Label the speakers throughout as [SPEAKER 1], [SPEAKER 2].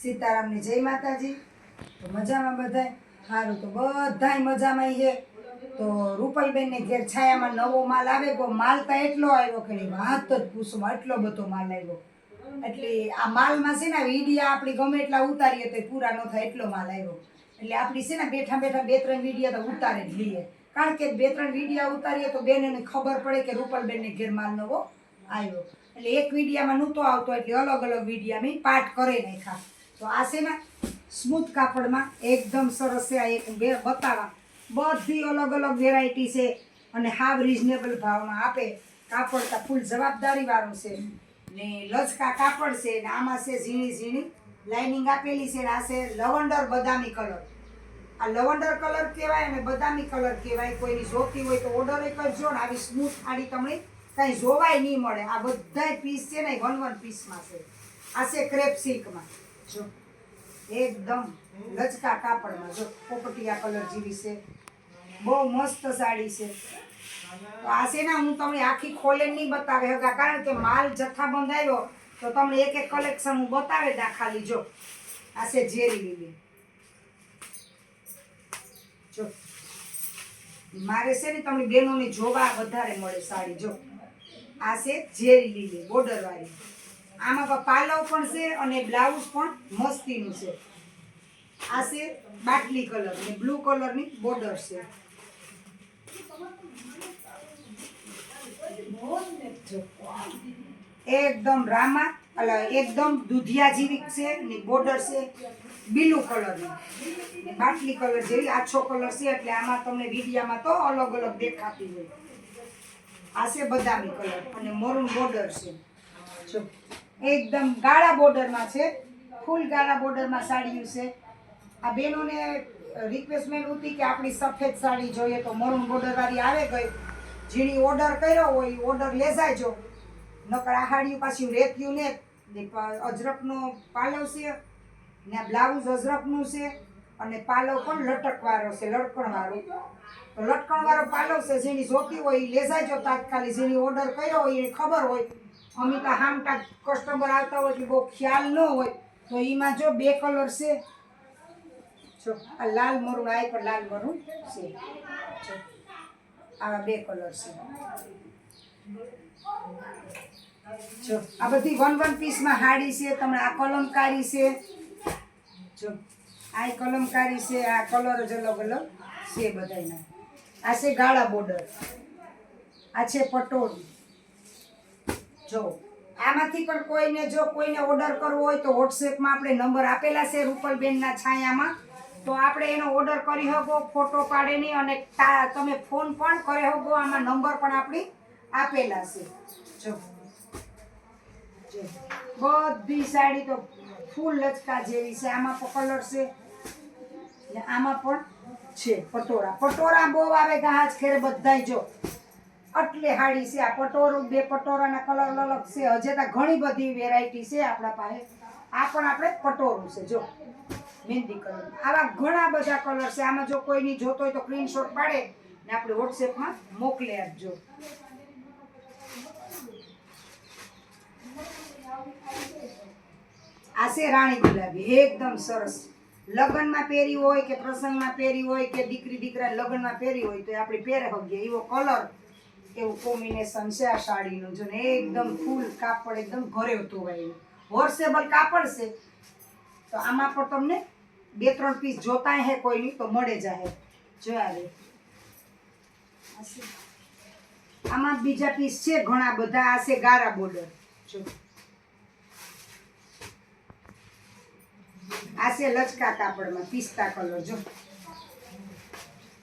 [SPEAKER 1] સીતારામની જય માતાજી। તો મજામાં બધાય? સારું, તો બધાય મજામાં છે। તો રૂપલબેનને ઘેર છાયામાં નવો માલ આવે ગયો। માલ તો એટલો આવ્યો કે વાત જ પૂછો, એટલો બધો માલ આવ્યો। એટલે આ માલમાં છે ને વિડીયા આપણી ગમે એટલા ઉતારીએ તો પૂરા ન થાય, એટલો માલ આવ્યો। એટલે આપણી છે ને બેઠા બેઠા 2-3 વિડીયા તો ઉતારે જ લઈએ, કારણ કે 2-3 વિડીયા ઉતારીએ તો બેનને ખબર પડે કે રૂપલબેનને ઘેર માલ નવો આવ્યો। એટલે એક વિડીયામાં નહોતો આવતો, એટલે અલગ અલગ વિડીયા મેં પાર્ટ કરી નાખ્યા। તો આ છે ને સ્મૂથ કાપડમાં એકદમ સરસ છે। આ એક બે બતાવા બધી અલગ અલગ વેરાયટી છે અને હાવ રિઝનેબલ ભાવમાં આપે। કાપડ તો ફૂલ જવાબદારી વાળું છે ને લચકા કાપડ છે ને આમાં છે ઝીણી ઝીણી લાઇનિંગ આપેલી છે ને આ છે લવંડર બદામી કલર। આ લવંડર કલર કહેવાય અને બદામી કલર કહેવાય। કોઈની જોતી હોય તો ઓર્ડર કરજો ને આવી સ્મૂથ સાડી તમને કંઈ જોવાય નહીં મળે। આ બધાય પીસ છે ને 1 પીસમાં છે। આ છે ક્રેપ સિલ્કમાં, જો એકદમ લચકા કાપડમાં, જો પોપટિયા કલર જેવી છે, બહુ મસ્ત સાડી છે। તો આ છે ને હું તમને આખી ખોલે નહીં બતાવે હગા, કારણ કે માલ જથ્થાબંધ આવ્યો તો તમને એક એક કલેક્શન હું બતાવે દા ખાલી। જો આ છે ઝેરી લીલી, જો મારે છે ને તમને બહેનોને જોવા વધારે મળે સાડી। જો આ છે ઝેરી લીલી બોર્ડર વાળી, આમાં પાલવ પણ છે અને બ્લાઉઝ પણ મસ્તીનું છે। આ છે બાટલી કલર અને બ્લુ કલરની બોર્ડર છે। એકદમ રામા એકદમ દૂધિયા જેવી છે ને બોર્ડર છે બ્લુ કલરની, બાટલી કલર જેવી આછો કલર છે। એટલે આમાં તમને વિડીયામાં તો અલગ અલગ દેખાતી હોય। આ છે બદામી કલર અને મરૂન બોર્ડર છે, જો એકદમ ગાળા બોર્ડરમાં છે, ફૂલ ગાળા બોર્ડરમાં સાડીઓ છે। આ બહેનોને રિક્વેસ્ટમેન્ટ હતી કે આપણી સફેદ સાડી જોઈએ તો મરૂન બોર્ડર વાળી આવે ગઈ। જેની ઓર્ડર કર્યો હોય ઓર્ડર લેજાયજો, નકર આ સાડીઓ પાછી રેત્યું ને અજરકનો પાલવ છે ને બ્લાઉઝ અજરકનું છે અને પાલવ પણ લટકવાળો છે, લટકણવાળો। તો લટકણવાળો પાલવ છે, જેની જોતી હોય એ લેજાયજો તાત્કાલિક। જેની ઓર્ડર કર્યો હોય એને ખબર હોય, અમે તો હામટા કસ્ટમર આવતા હોય એટલે બહુ ખ્યાલ ન હોય। તો એમાં જો 2 કલર છે, જો આ લાલ મરૂન, આ પણ લાલ મરૂન છે, જો આવા 2 કલર છે। જો આ બધી 1 પીસમાં સાડી છે। તમને આ કલમકારી છે, જો આ કલમકારી છે, આ કલર જ અલગ અલગ છે બધાના। આ છે ગાળા બોર્ડર, આ છે પટોળી। જો આમાંથી પણ કોઈને ઓર્ડર કરવો હોય તો વોટ્સએપમાં આપણે નંબર આપેલા છે રૂપલબેનના છાયામાં, તો આપણે એનો ઓર્ડર કરી શકો ફોટો પાડીને, અને તમે ફોન પણ કરી શકો। આમાં નંબર પણ આપણી આપેલા છે। જો બધી સાડી તો ફૂલ લચકા જેવી છે। આમાં પણ કલર છે ને આમાં પણ છે પટોળા। પટોળા બહુ આવે ગાજ ખેરે બધાય, જો આટલી સાડી છે। આ પટોરું 2 પટોરાના કલર અલગ છે, હજે તો ઘણી બધી વેરાયટી છે આપણા પાસે। આ પણ આપણે પટોરું છે, જો મહેંદી કલર, આવા ઘણા બધા કલર છે। આમાં જો કોઈની જોતો હોય તો સ્ક્રીનશોટ પાડે ને આપણે વોટ્સએપમાં મોકલી આપજો। આ છે રાણી ગુલાબી, એકદમ સરસ। લગ્નમાં પહેરી હોય કે પ્રસંગમાં પહેરી હોય કે દીકરી દીકરા લગ્નમાં પહેરી હોય તો આપણે પહેરે શકીએ એવો કલર, એવું કોમ્બિનેશન છે આ સાડીનું। જો ને એકદમ ફૂલ કાપડ, એકદમ ઘરે ધોવાય, વોશેબલ કાપડ છે। તો આમાં પણ તમને 2-3 પીસ જોતા હે કોઈની તો મળે જાય। જો આમાં બીજા પીસ છે ઘણા બધા। આ છે ગારા બોર્ડર, જો આ છે લચકા કાપડમાં પિસ્તા કલર। જો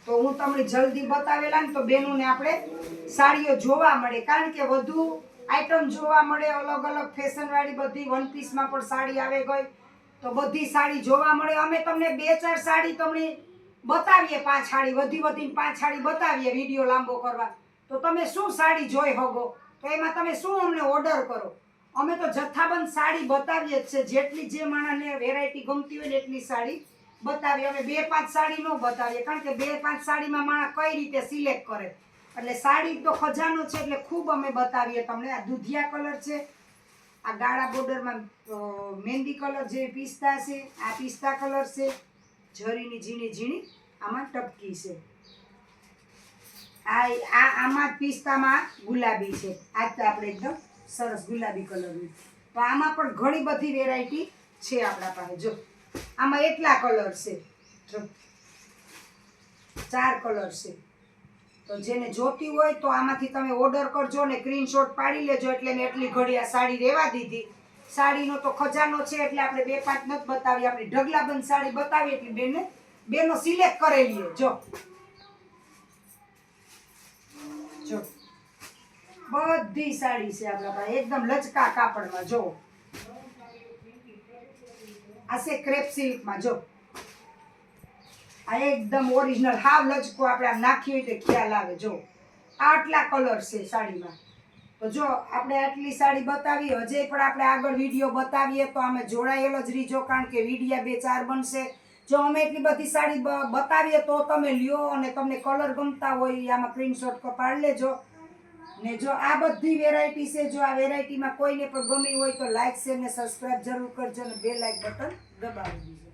[SPEAKER 1] તો હું તમને જલ્દી બતાવેલા ને તો બેનોને આપણે સાડીઓ જોવા મળે, કારણ કે વધુ આઈટમ જોવા મળે, અલગ અલગ ફેશનવાળી બધી 1 પીસમાં પણ સાડી આવે ગઈ તો બધી સાડી જોવા મળે। અમે તમને 2-4 સાડી તમને બતાવીએ, 5 સાડી વધીને 5 સાડી બતાવીએ વિડીયો લાંબો કરવા, તો તમે શું સાડી જોઈ શકો, તો એમાં તમે શું અમને ઓર્ડર કરો। અમે તો જથ્થાબંધ સાડી બતાવીએ જ છે, જેટલી જે માણસને વેરાયટી ગમતી હોય ને એટલી સાડી બતાવીએ। અમે 2-5 સાડી ન બતાવીએ, કારણ કે 2-5 સાડીમાં માણસ કઈ રીતે સિલેક્ટ કરે। એટલે સાડી તો ખજાનો છે, એટલે ખૂબ અમે બતાવીએ તમને। આ દૂધિયા કલર છે, આ ગાળા બોર્ડરમાં મહેંદી કલર જે પિસ્તા છે, આ પિસ્તા કલર છે, જરીની ઝીણી ઝીણી આમાં ટપકી છે. આમાં પિસ્તામાં ગુલાબી છે. આ તો આપણે એકદમ સરસ ગુલાબી કલરની. તો આમાં પણ ઘણી બધી વેરાયટી છે આપણા પાસે. જો આમાં એટલા કલર છે, જો 4 કલર છે. તો જેને જોતી હોય તો આમાંથી તમે ઓર્ડર કરજો ને સ્ક્રીનશોટ પાડી લેજો. એટલે મેં એટલી ઘડી આ સાડી રહેવા દીધી. સાડીનો તો ખજાનો છે એટલે આપણે 2-5 નથી બતાવી, આપણી ઢગલાબંધ સાડી બતાવી એટલે બેનો સિલેક્ટ કરેલી. જો બધી સાડી છે આપણા પાસે એકદમ લચકા કાપડમાં. જો આ છે ક્રેપ સિલ્કમાં. જો આ એકદમ ઓરિજિનલ હાવ લચકો આપણે આમ નાખી હોય તો ખ્યાલ આવે. જો આટલા કલર છે સાડીમાં. તો જો આપણે આટલી સાડી બતાવી, હજે પણ આપણે આગળ વિડીયો બતાવીએ તો અમે જોડાયેલો જ રીજો, કારણ કે વિડીયા 2-4 બનશે. જો અમે એટલી બધી સાડી બતાવીએ તો તમે લ્યો અને તમને કલર ગમતા હોય આમાં સ્ક્રીનશોટ પાડી લેજો. ને જો આ બધી વેરાયટી છે, જો આ વેરાયટીમાં કોઈને પણ ગમી હોય તો લાઈક શેર ને સબસ્ક્રાઈબ જરૂર કરજો અને બે લાઈક બટન દબાવી દીજો.